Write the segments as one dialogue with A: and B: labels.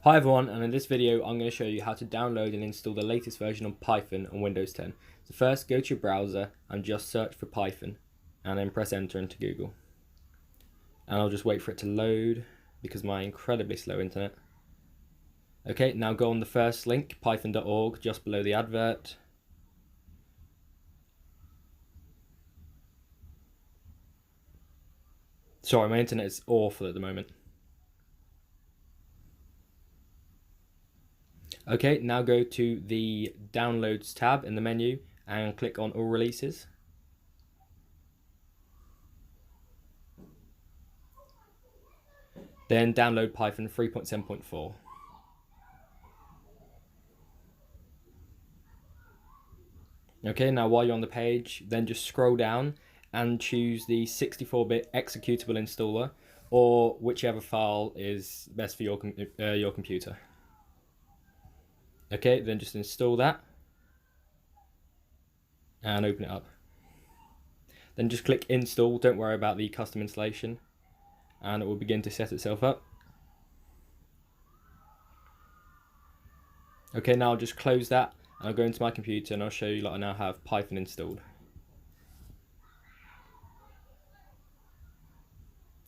A: Hi everyone, and in this video I'm going to show you how to download and install the latest version of Python on Windows 10. So first go to your browser and just search for Python and then press enter into Google. And I'll just wait for it to load because of my incredibly slow internet. Okay, now go on the first link, python.org, just below the advert. Sorry, my internet is awful at the moment. Okay, now go to the Downloads tab in the menu and click on All Releases. Then download Python 3.7.4. Okay, now while you're on the page, then just scroll down and choose the 64-bit executable installer, or whichever file is best for your computer. Okay, then just install that and open it up. Then just click install, don't worry about the custom installation, and it will begin to set itself up. Okay, now I'll just close that and I'll go into my computer and I'll show you that I now have Python installed.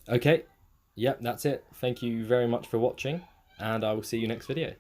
A: Okay, yep, that's it. Thank you very much for watching, and I will see you next video.